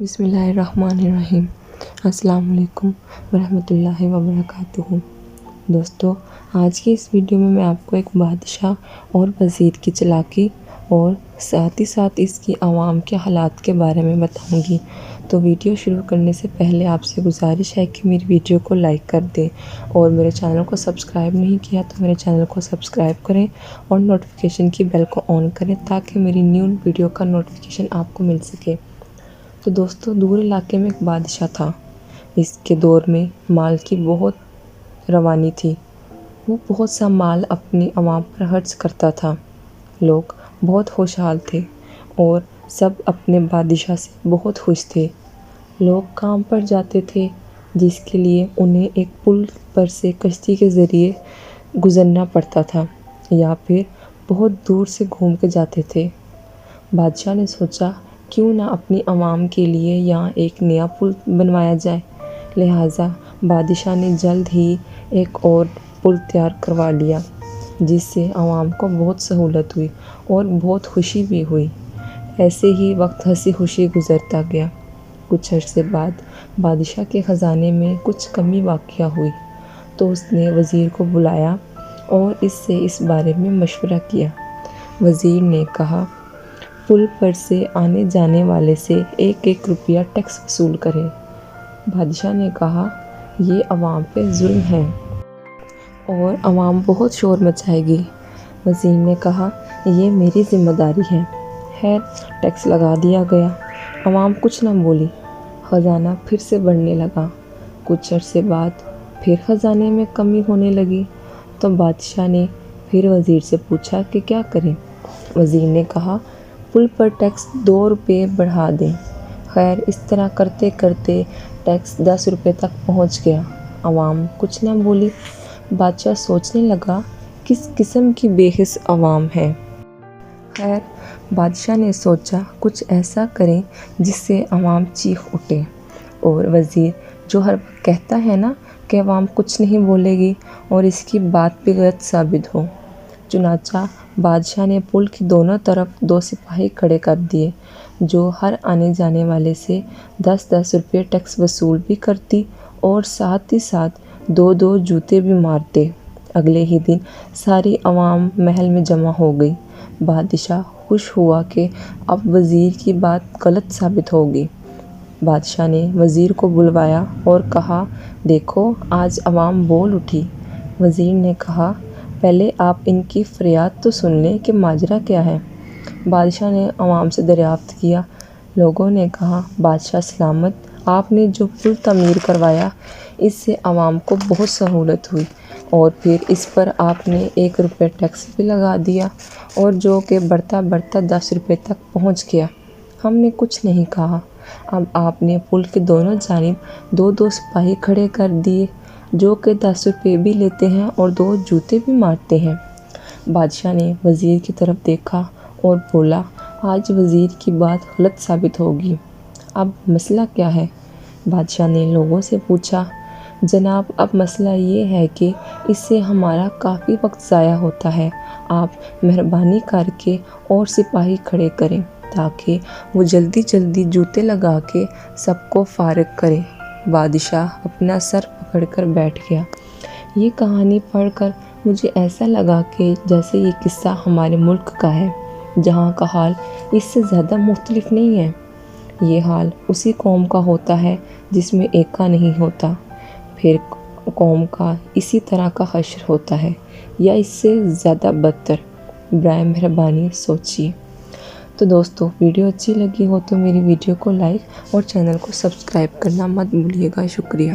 بسم اللہ الرحمن الرحیم۔ السلام علیکم ورحمۃ اللہ وبرکاتہ۔ دوستو، آج کی اس ویڈیو میں آپ کو ایک بادشاہ اور وزیر کی چالاکی اور ساتھ ہی ساتھ اس کی عوام کے حالات کے بارے میں بتاؤں گی۔ تو ویڈیو شروع کرنے سے پہلے آپ سے گزارش ہے کہ میری ویڈیو کو لائک کر دیں اور میرے چینل کو سبسکرائب نہیں کیا تو میرے چینل کو سبسکرائب کریں اور نوٹیفیکیشن کی بیل کو آن کریں تاکہ میری نیو ویڈیو کا نوٹیفیکیشن آپ کو مل سکے۔ تو دوستو، دور علاقے میں ایک بادشاہ تھا۔ اس کے دور میں مال کی بہت روانی تھی۔ وہ بہت سا مال اپنی عوام پر خرچ کرتا تھا۔ لوگ بہت خوشحال تھے اور سب اپنے بادشاہ سے بہت خوش تھے۔ لوگ کام پر جاتے تھے جس کے لیے انہیں ایک پل پر سے کشتی کے ذریعے گزرنا پڑتا تھا یا پھر بہت دور سے گھوم کے جاتے تھے۔ بادشاہ نے سوچا کیوں نہ اپنی عوام کے لیے یہاں ایک نیا پل بنوایا جائے۔ لہٰذا بادشاہ نے جلد ہی ایک اور پل تیار کروا لیا جس سے عوام کو بہت سہولت ہوئی اور بہت خوشی بھی ہوئی۔ ایسے ہی وقت ہنسی خوشی گزرتا گیا۔ کچھ عرصے بعد بادشاہ کے خزانے میں کچھ کمی واقع ہوئی تو اس نے وزیر کو بلایا اور اس سے اس بارے میں مشورہ کیا۔ وزیر نے کہا، پل پر سے آنے جانے والے سے 1 روپیہ ٹیکس وصول کریں۔ بادشاہ نے کہا، یہ عوام پہ ظلم ہے اور عوام بہت شور مچائے گی۔ وزیر نے کہا، یہ میری ذمہ داری ہے۔ خیر، ٹیکس لگا دیا گیا۔ عوام کچھ نہ بولی۔ خزانہ پھر سے بڑھنے لگا۔ کچھ عرصے بعد پھر خزانے میں کمی ہونے لگی تو بادشاہ نے پھر وزیر سے پوچھا کہ کیا کریں۔ وزیر نے کہا، پل پر ٹیکس 2 روپے بڑھا دیں۔ خیر، اس طرح کرتے کرتے ٹیکس 10 روپے تک پہنچ گیا۔ عوام کچھ نہ بولی۔ بادشاہ سوچنے لگا، کس قسم کی بے حس عوام ہے۔ خیر، بادشاہ نے سوچا کچھ ایسا کریں جس سے عوام چیخ اٹھے۔ اور وزیر جو ہر وقت کہتا ہے نا کہ عوام کچھ نہیں بولے گی اور اس کی بات بھی غلط ثابت ہو۔ چنانچہ بادشاہ نے پل کی دونوں طرف 2 سپاہی کھڑے کر دیے جو ہر آنے جانے والے سے 10 روپے ٹیکس وصول بھی کرتی اور ساتھ ہی ساتھ 2 جوتے بھی مارتے۔ اگلے ہی دن ساری عوام محل میں جمع ہو گئی۔ بادشاہ خوش ہوا کہ اب وزیر کی بات غلط ثابت ہوگی۔ بادشاہ نے وزیر کو بلوایا اور کہا، دیکھو آج عوام بول اٹھی۔ وزیر نے کہا، پہلے آپ ان کی فریاد تو سن لیں کہ ماجرا کیا ہے۔ بادشاہ نے عوام سے دریافت کیا۔ لوگوں نے کہا، بادشاہ سلامت، آپ نے جو پل تعمیر کروایا اس سے عوام کو بہت سہولت ہوئی اور پھر اس پر آپ نے 1 روپے ٹیکس بھی لگا دیا اور جو کہ بڑھتا بڑھتا 10 روپے تک پہنچ گیا۔ ہم نے کچھ نہیں کہا۔ اب آپ نے پل کے دونوں جانب 2 سپاہی کھڑے کر دیے جو کہ 10 روپے بھی لیتے ہیں اور 2 جوتے بھی مارتے ہیں۔ بادشاہ نے وزیر کی طرف دیکھا اور بولا، آج وزیر کی بات غلط ثابت ہوگی۔ اب مسئلہ کیا ہے؟ بادشاہ نے لوگوں سے پوچھا۔ جناب، اب مسئلہ یہ ہے کہ اس سے ہمارا کافی وقت ضائع ہوتا ہے۔ آپ مہربانی کر کے اور سپاہی کھڑے کریں تاکہ وہ جلدی جلدی جوتے لگا کے سب کو فارغ کریں۔ بادشاہ اپنا سر پکڑ کر بیٹھ گیا۔ یہ کہانی پڑھ کر مجھے ایسا لگا کہ جیسے یہ قصہ ہمارے ملک کا ہے جہاں کا حال اس سے زیادہ مختلف نہیں ہے۔ یہ حال اسی قوم کا ہوتا ہے جس میں ایکا نہیں ہوتا، پھر قوم کا اسی طرح کا حشر ہوتا ہے یا اس سے زیادہ بدتر۔ برائے مہربانی سوچیے۔ تو دوستو، ویڈیو اچھی لگی ہو تو میری ویڈیو کو لائک اور چینل کو سبسکرائب کرنا مت بھولیے گا۔ شکریہ۔